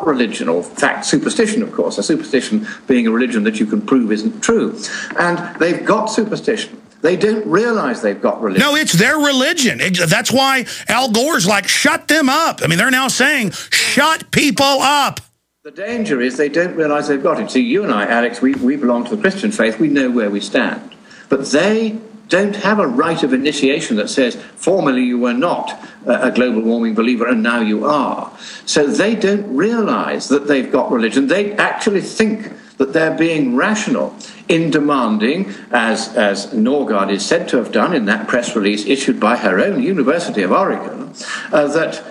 got religion, or in fact superstition, of course, a superstition being a religion that you can prove isn't true. And they've got superstition. They don't realize they've got religion. No, it's their religion. That's why Al Gore's like, shut them up. I mean, they're now saying, shut people up. The danger is they don't realize they've got it. See, you and I, Alex, we belong to the Christian faith. We know where we stand. But they don't have a rite of initiation that says, formerly you were not a global warming believer and now you are. So they don't realize that they've got religion. They actually think that they're being rational in demanding, as Norgard is said to have done in that press release issued by her own University of Oregon, that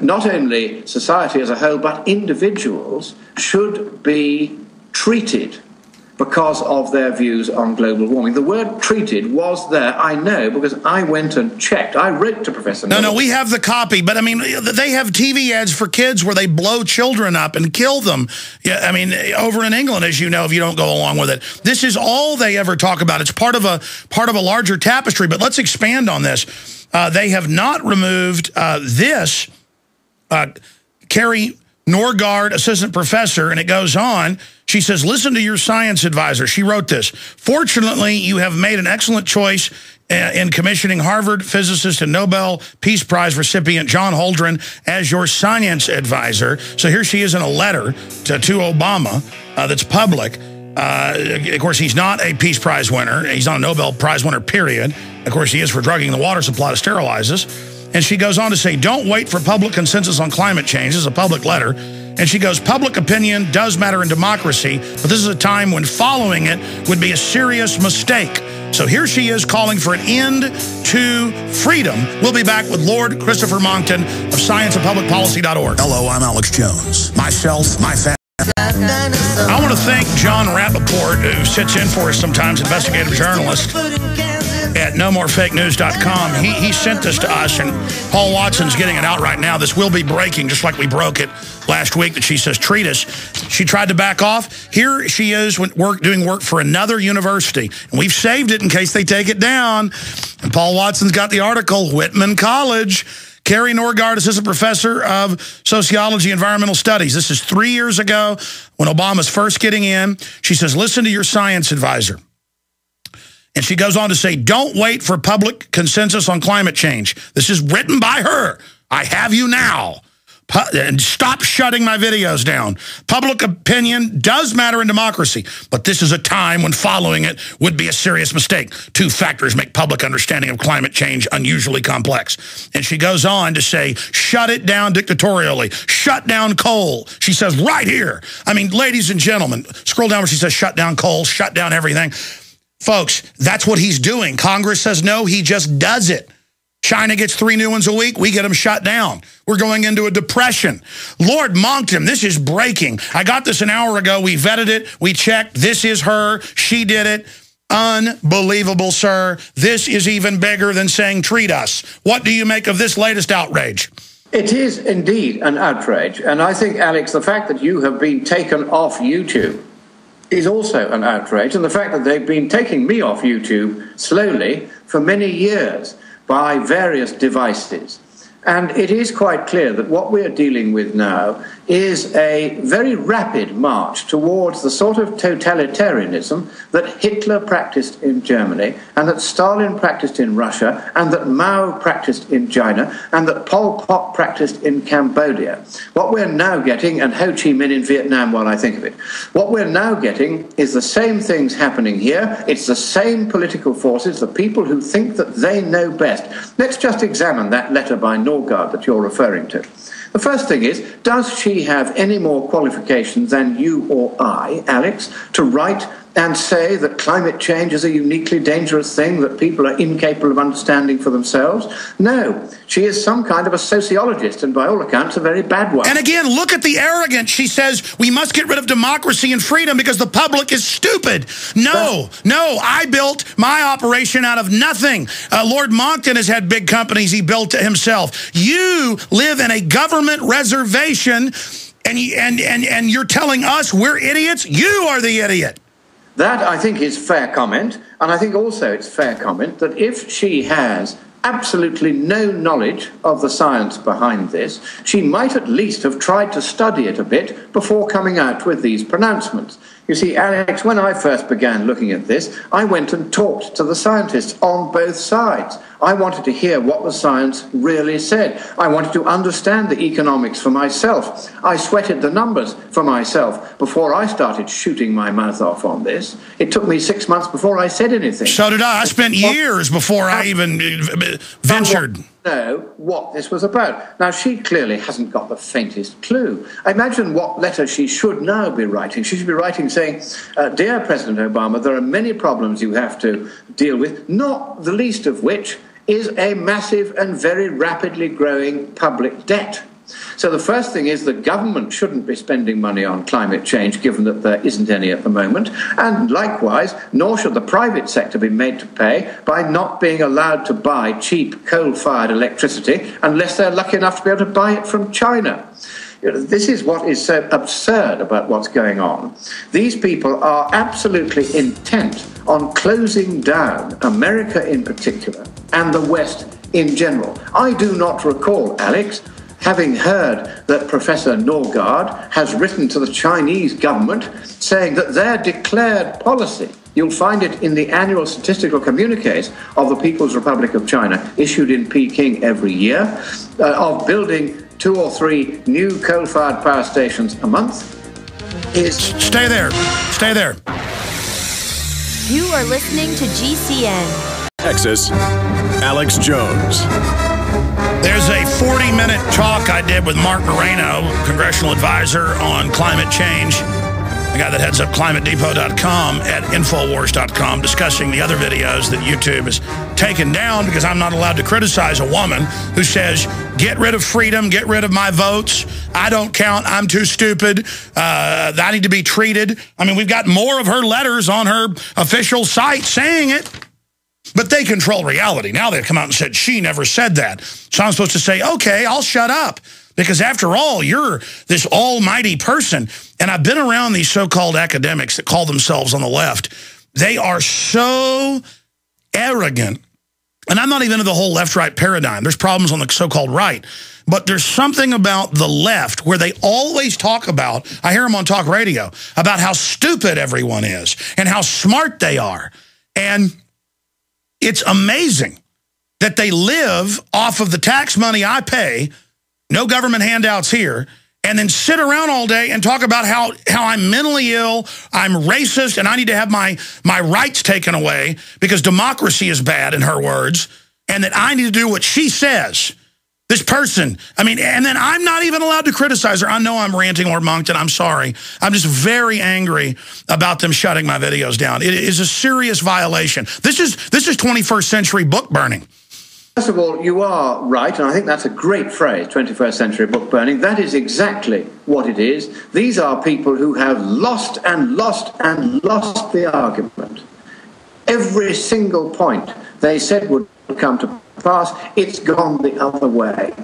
not only society as a whole, but individuals should be treated because of their views on global warming. The word treated was there, I know, because I went and checked. I wrote to Professor No, we have the copy, but I mean, they have TV ads for kids where they blow children up and kill them. Yeah, I mean, over in England, as you know, if you don't go along with it. This is all they ever talk about. It's part of a larger tapestry, but let's expand on this. They have not removed this. Carrie Norgard, assistant professor, and it goes on. She says, listen to your science advisor. She wrote this. Fortunately, you have made an excellent choice in commissioning Harvard physicist and Nobel Peace Prize recipient John Holdren as your science advisor. So here she is in a letter to Obama that's public. Of course, he's not a Peace Prize winner. He's not a Nobel Prize winner, period. Of course, he is for drugging the water supply to sterilize us. And she goes on to say, don't wait for public consensus on climate change. This is a public letter. And she goes, public opinion does matter in democracy, but this is a time when following it would be a serious mistake. So here she is calling for an end to freedom. We'll be back with Lord Christopher Monckton of scienceandpublicpolicy.org. Hello, I'm Alex Jones. Myself, my family. I want to thank John Rappaport, who sits in for us sometimes, investigative journalist at nomorefakenews.com. He sent this to us, and Paul Watson's getting it out right now. This will be breaking, just like we broke it last week, that she says, treat us. She tried to back off. Here she is doing work for another university, and we've saved it in case they take it down. And Paul Watson's got the article, Whitman College. Carrie Norgard, assistant professor of sociology and environmental studies. This is 3 years ago when Obama's first getting in. She says, listen to your science advisor. And she goes on to say, don't wait for public consensus on climate change. This is written by her. I have you now. And stop shutting my videos down. Public opinion does matter in democracy, but this is a time when following it would be a serious mistake. Two factors make public understanding of climate change unusually complex. And she goes on to say, shut it down dictatorially. Shut down coal. She says right here. I mean, ladies and gentlemen, scroll down where she says shut down coal, shut down everything. Folks, that's what he's doing. Congress says no, he just does it. China gets 3 new ones a week. We get them shut down. We're going into a depression. Lord Monckton, this is breaking. I got this an hour ago. We vetted it. We checked. This is her. She did it. Unbelievable, sir. This is even bigger than saying treat us. What do you make of this latest outrage? It is indeed an outrage. And I think, Alex, the fact that you have been taken off YouTube is also an outrage. And the fact that they've been taking me off YouTube slowly for many years by various devices. And it is quite clear that what we're dealing with now is a very rapid march towards the sort of totalitarianism that Hitler practiced in Germany, and that Stalin practiced in Russia, and that Mao practiced in China, and that Pol Pot practiced in Cambodia. What we're now getting, and Ho Chi Minh in Vietnam while I think of it, what we're now getting is the same things happening here. It's the same political forces, the people who think that they know best. Let's just examine that letter by Norgard that you're referring to. The first thing is, does she have any more qualifications than you or I, Alex, to write and say that climate change is a uniquely dangerous thing that people are incapable of understanding for themselves? No, she is some kind of a sociologist, and by all accounts, a very bad one. And again, look at the arrogance. She says we must get rid of democracy and freedom because the public is stupid. No, I built my operation out of nothing. Lord Monckton has had big companies he built himself. You live in a government reservation, and you're telling us we're idiots? You are the idiot. That, I think, is fair comment. And I think also it's fair comment that if she has absolutely no knowledge of the science behind this. She might at least have tried to study it a bit before coming out with these pronouncements. You see, Alex, when I first began looking at this, I went and talked to the scientists on both sides. I wanted to hear what the science really said. I wanted to understand the economics for myself. I sweated the numbers for myself before I started shooting my mouth off on this. It took me 6 months before I said anything. So did I. I spent years before I even ventured. Know what this was about. Now, she clearly hasn't got the faintest clue. Imagine what letter she should now be writing. She should be writing saying, Dear President Obama, there are many problems you have to deal with, not the least of which is a massive and very rapidly growing public debt. So the first thing is the government shouldn't be spending money on climate change, given that there isn't any at the moment. And likewise, nor should the private sector be made to pay by not being allowed to buy cheap coal-fired electricity unless they're lucky enough to be able to buy it from China. This is what is so absurd about what's going on. These people are absolutely intent on closing down America in particular and the West in general. I do not recall, Alex, having heard that Professor Norgard has written to the Chinese government saying that their declared policy, you'll find it in the annual statistical communiques of the People's Republic of China, issued in Peking every year, of building 2 or 3 new coal-fired power stations a month, is... Stay there. Stay there. You are listening to GCN. Texas, Alex Jones. There's a 40-minute talk I did with Mark Moreno, congressional advisor on climate change, the guy that heads up climatedepot.com at Infowars.com, discussing the other videos that YouTube has taken down because I'm not allowed to criticize a woman who says, get rid of freedom, get rid of my votes, I don't count, I'm too stupid, I need to be treated. I mean, we've got more of her letters on her official site saying it. But they control reality. Now they've come out and said, she never said that. So I'm supposed to say, okay, I'll shut up. Because after all, you're this almighty person. And I've been around these so-called academics that call themselves on the left. They are so arrogant. And I'm not even into the whole left-right paradigm. There's problems on the so-called right. But there's something about the left where they always talk about, I hear them on talk radio, about how stupid everyone is and how smart they are. And it's amazing that they live off of the tax money I pay, no government handouts here, and then sit around all day and talk about how I'm mentally ill, I'm racist, and I need to have my rights taken away because democracy is bad, in her words, and that I need to do what she says. This person, I mean, and then I'm not even allowed to criticize her. I know I'm ranting or monked, and I'm sorry. I'm just very angry about them shutting my videos down. It is a serious violation. This is 21st century book burning. First of all, you are right, and I think that's a great phrase, 21st century book burning. That is exactly what it is. These are people who have lost and lost and lost the argument. Every single point they said would come to pass, it's gone the other way.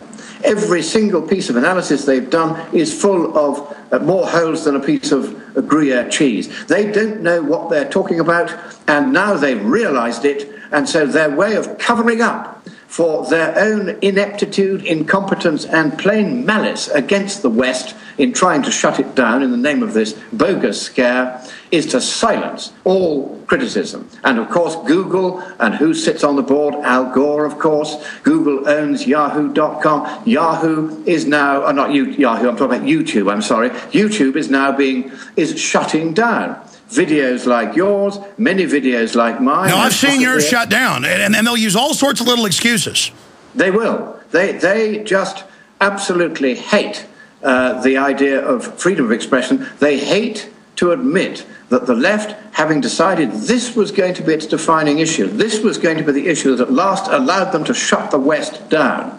Every single piece of analysis they've done is full of more holes than a piece of Gruyere cheese. They don't know what they're talking about, and now they've realized it, and so their way of covering up for their own ineptitude, incompetence, and plain malice against the West in trying to shut it down in the name of this bogus scare is to silence all criticism. And of course, Google, and who sits on the board? Al Gore, of course. Google owns Yahoo.com. Yahoo is now, not Yahoo, I'm talking about YouTube, I'm sorry. YouTube is now is shutting down. Videos like yours, many videos like mine. No, I've seen yours shut down, and they'll use all sorts of little excuses. They will. They just absolutely hate the idea of freedom of expression. They hate to admit that the left, having decided this was going to be its defining issue, this was going to be the issue that at last allowed them to shut the West down,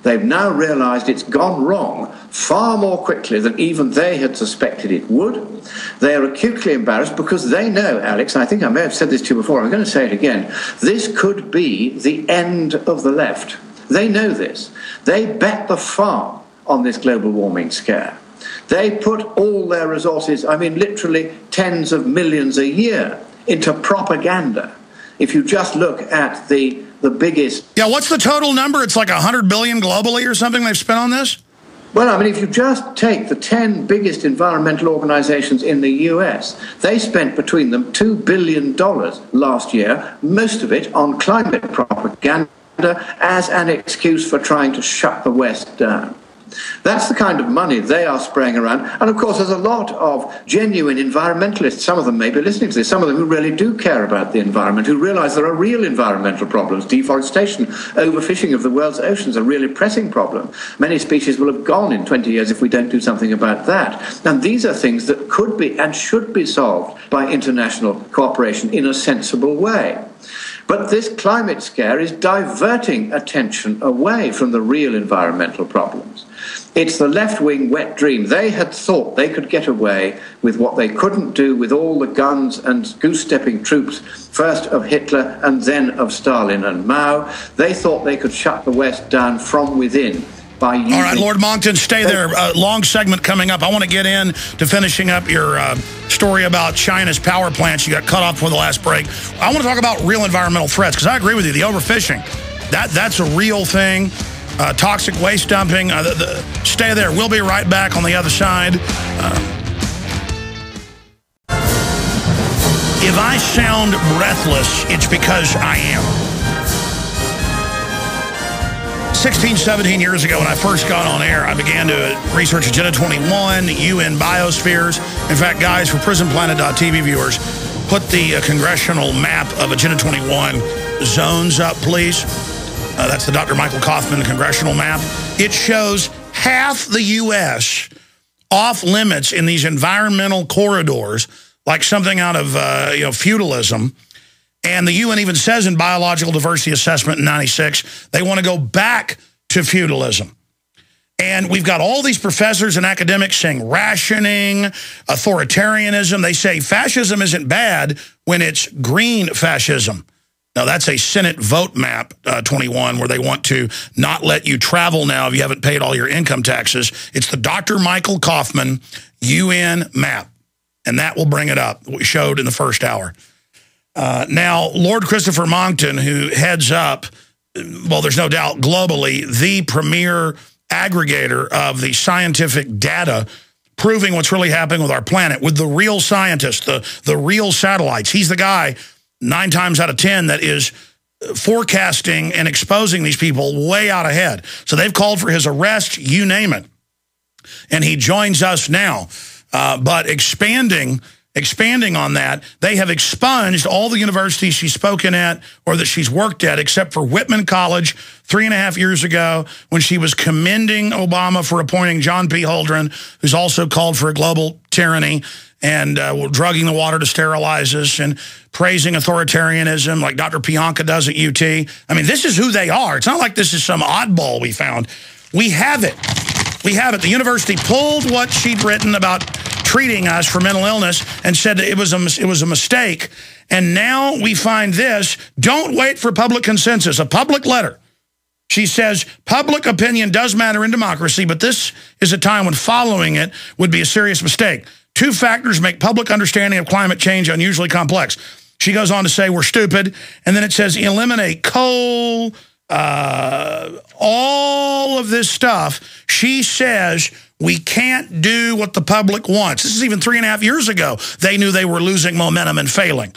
they've now realized it's gone wrong far more quickly than even they had suspected it would. They are acutely embarrassed because they know, Alex, and I think I may have said this to you before, I'm going to say it again, this could be the end of the left. They know this. They bet the farm on this global warming scare. They put all their resources, I mean literally tens of millions a year, into propaganda. If you just look at the the biggest. Yeah, what's the total number? It's like 100 billion globally or something they've spent on this? Well, I mean, if you just take the 10 biggest environmental organizations in the US, they spent between them $2 billion last year, most of it on climate propaganda as an excuse for trying to shut the West down. That's the kind of money they are spraying around. And of course, there's a lot of genuine environmentalists, some of them may be listening to this, some of them who really do care about the environment, who realize there are real environmental problems. Deforestation, overfishing of the world's oceans are a really pressing problem. Many species will have gone in 20 years if we don't do something about that. And these are things that could be and should be solved by international cooperation in a sensible way. But this climate scare is diverting attention away from the real environmental problems. It's the left-wing wet dream. They had thought they could get away with what they couldn't do with all the guns and goose-stepping troops, first of Hitler and then of Stalin and Mao. They thought they could shut the West down from within. All right, Lord Monckton, stay there. Long segment coming up. I want to get in to finishing up your story about China's power plants. You got cut off for the last break. I want to talk about real environmental threats, because I agree with you. The overfishing, that's a real thing. Toxic waste dumping. Stay there. We'll be right back on the other side. If I sound breathless, it's because I am. 16, 17 years ago when I first got on air, I began to research Agenda 21, UN biospheres. In fact, guys, for Prisonplanet.tv viewers, put the congressional map of Agenda 21 zones up, please. That's the Dr. Michael Kaufman congressional map. It shows half the U.S. off limits in these environmental corridors, like something out of feudalism. And the UN even says in Biological Diversity Assessment in 96, they want to go back to feudalism. And we've got all these professors and academics saying rationing, authoritarianism. They say fascism isn't bad when it's green fascism. Now, that's a Senate vote map, 21, where they want to not let you travel now if you haven't paid all your income taxes. It's the Dr. Michael Kaufman UN map. And that will bring it up, what we showed in the first hour. Now, Lord Christopher Monckton, who heads up, well, there's no doubt, globally, the premier aggregator of the scientific data proving what's really happening with our planet, with the real scientists, the real satellites. He's the guy, 9 times out of 10, that is forecasting and exposing these people way out ahead. So they've called for his arrest, you name it. And he joins us now. But expanding on that, they have expunged all the universities she's spoken at or that she's worked at, except for Whitman College 3.5 years ago when she was commending Obama for appointing John P. Holdren, who's also called for a global tyranny and drugging the water to sterilize us and praising authoritarianism like Dr. Pianka does at UT. I mean, this is who they are. It's not like this is some oddball we found. We have it. We have it. The university pulled what she'd written about treating us for mental illness and said it was a mistake. And now we find this. Don't wait for public consensus. A public letter. She says, public opinion does matter in democracy, but this is a time when following it would be a serious mistake. 2 factors make public understanding of climate change unusually complex. She goes on to say we're stupid. And then it says eliminate coal, all of this stuff. She says we can't do what the public wants. This is even 3.5 years ago. They knew they were losing momentum and failing.